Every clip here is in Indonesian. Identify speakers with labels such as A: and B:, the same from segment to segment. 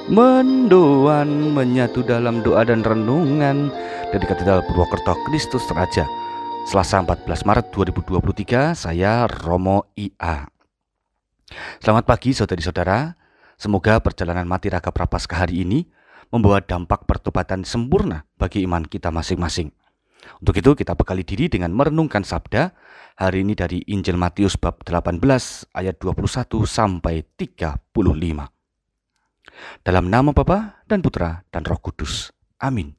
A: Mendoan menyatu dalam doa dan renungan dari Katedral Purwokerto Kristus Raja. Selasa 14 Maret 2023, saya Romo IA. Selamat pagi saudari-saudara. Semoga perjalanan Mati Raga Prapaskah hari ini membawa dampak pertobatan sempurna bagi iman kita masing-masing. Untuk itu kita bekali diri dengan merenungkan sabda hari ini dari Injil Matius bab 18 ayat 21 sampai 35. Dalam nama Bapa dan Putra dan Roh Kudus. Amin.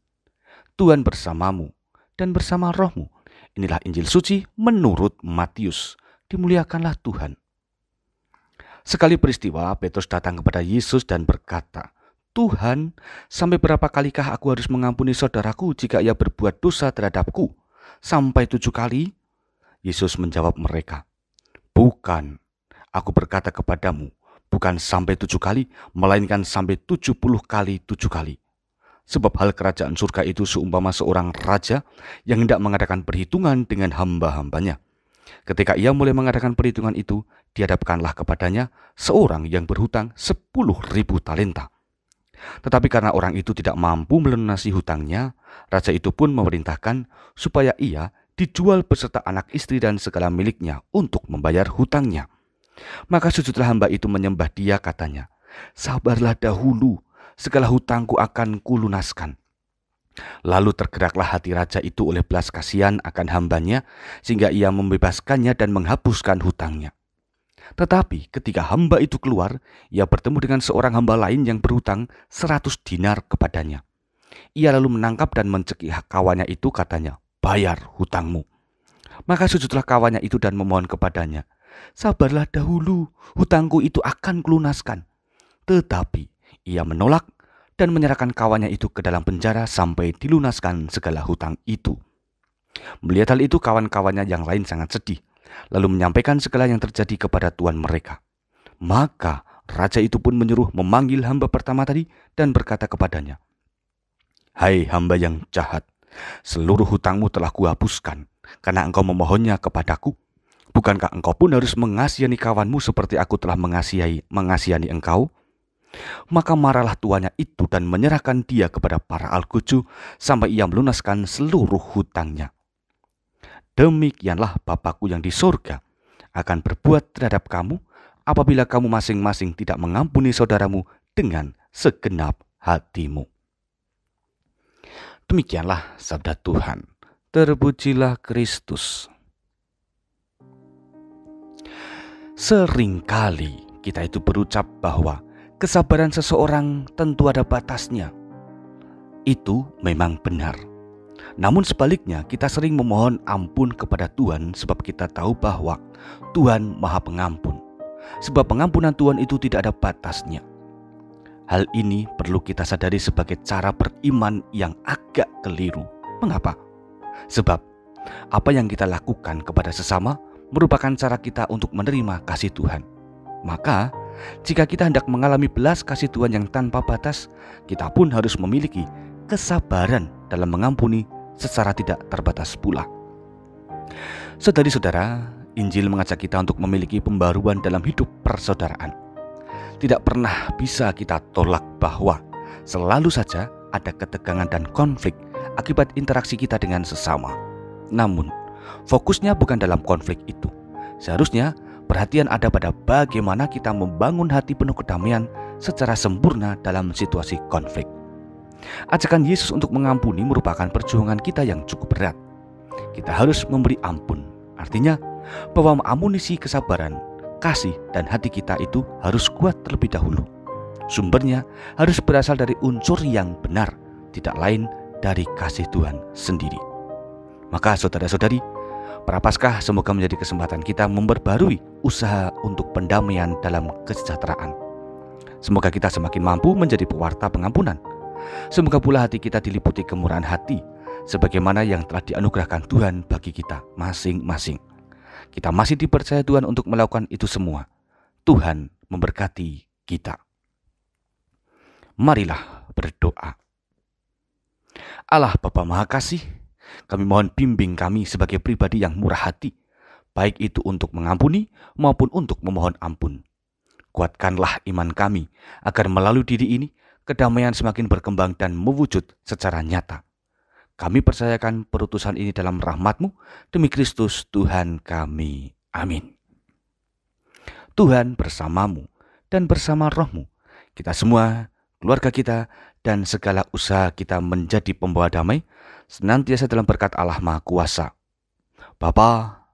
A: Tuhan bersamamu dan bersama rohmu. Inilah Injil suci menurut Matius. Dimuliakanlah Tuhan. Sekali peristiwa, Petrus datang kepada Yesus dan berkata, "Tuhan, sampai berapa kalikah aku harus mengampuni saudaraku jika ia berbuat dosa terhadapku? Sampai 7 kali?" Yesus menjawab mereka, "Bukan, aku berkata kepadamu, bukan sampai 7 kali, melainkan sampai 70 kali 7 kali. Sebab hal kerajaan surga itu seumpama seorang raja yang hendak mengadakan perhitungan dengan hamba-hambanya. Ketika ia mulai mengadakan perhitungan itu, dihadapkanlah kepadanya seorang yang berhutang 10.000 talenta. Tetapi karena orang itu tidak mampu melunasi hutangnya, raja itu pun memerintahkan supaya ia dijual beserta anak istri dan segala miliknya untuk membayar hutangnya. Maka sujudlah hamba itu menyembah dia, katanya, 'Sabarlah dahulu, segala hutangku akan kulunaskan.' Lalu tergeraklah hati raja itu oleh belas kasihan akan hambanya, sehingga ia membebaskannya dan menghapuskan hutangnya. Tetapi ketika hamba itu keluar, ia bertemu dengan seorang hamba lain yang berhutang 100 dinar kepadanya. Ia lalu menangkap dan mencekik kawannya itu, katanya, 'Bayar hutangmu.' Maka sujudlah kawannya itu dan memohon kepadanya, 'Sabarlah dahulu, hutangku itu akan kulunaskan.' Tetapi ia menolak dan menyerahkan kawannya itu ke dalam penjara sampai dilunaskan segala hutang itu. Melihat hal itu, kawan-kawannya yang lain sangat sedih, lalu menyampaikan segala yang terjadi kepada tuan mereka. Maka raja itu pun menyuruh memanggil hamba pertama tadi dan berkata kepadanya, 'Hai hamba yang jahat, seluruh hutangmu telah kuhapuskan karena engkau memohonnya kepadaku. Bukankah engkau pun harus mengasihani kawanmu seperti aku telah mengasihani engkau?' Maka marahlah tuannya itu dan menyerahkan dia kepada para algojo sampai ia melunaskan seluruh hutangnya. Demikianlah Bapakku yang di sorga akan berbuat terhadap kamu apabila kamu masing-masing tidak mengampuni saudaramu dengan segenap hatimu." Demikianlah sabda Tuhan. Terpujilah Kristus. Seringkali kita itu berucap bahwa kesabaran seseorang tentu ada batasnya. Itu memang benar. Namun sebaliknya, kita sering memohon ampun kepada Tuhan sebab kita tahu bahwa Tuhan Maha Pengampun. Sebab pengampunan Tuhan itu tidak ada batasnya. Hal ini perlu kita sadari sebagai cara beriman yang agak keliru. Mengapa? Sebab apa yang kita lakukan kepada sesama merupakan cara kita untuk menerima kasih Tuhan. Maka jika kita hendak mengalami belas kasih Tuhan yang tanpa batas, kita pun harus memiliki kesabaran dalam mengampuni secara tidak terbatas pula. Saudari-saudara, Injil mengajak kita untuk memiliki pembaruan dalam hidup persaudaraan. Tidak pernah bisa kita tolak bahwa selalu saja ada ketegangan dan konflik akibat interaksi kita dengan sesama. Namun, fokusnya bukan dalam konflik itu. Seharusnya perhatian ada pada bagaimana kita membangun hati penuh kedamaian secara sempurna dalam situasi konflik. Ajakan Yesus untuk mengampuni merupakan perjuangan kita yang cukup berat. Kita harus memberi ampun. Artinya bahwa amunisi kesabaran, kasih, dan hati kita itu harus kuat terlebih dahulu. Sumbernya harus berasal dari unsur yang benar, tidak lain dari kasih Tuhan sendiri. Maka saudara-saudari, Prapaskah semoga menjadi kesempatan kita memperbarui usaha untuk pendamaian dalam kesejahteraan. Semoga kita semakin mampu menjadi pewarta pengampunan. Semoga pula hati kita diliputi kemurahan hati, sebagaimana yang telah dianugerahkan Tuhan bagi kita masing-masing. Kita masih dipercaya Tuhan untuk melakukan itu semua. Tuhan memberkati kita. Marilah berdoa. Allah Bapa Maha Kasih, kami mohon bimbing kami sebagai pribadi yang murah hati, baik itu untuk mengampuni maupun untuk memohon ampun. Kuatkanlah iman kami, agar melalui diri ini kedamaian semakin berkembang dan mewujud secara nyata. Kami percayakan perutusan ini dalam rahmat-Mu, demi Kristus Tuhan kami. Amin. Tuhan bersamamu dan bersama roh-Mu. Kita semua, keluarga kita, dan segala usaha kita menjadi pembawa damai, senantiasa dalam berkat Allah Maha Kuasa, Bapa,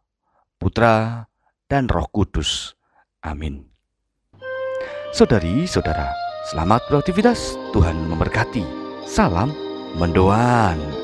A: Putra, dan Roh Kudus. Amin. Saudari-saudara, selamat beraktivitas. Tuhan memberkati. Salam mendoan.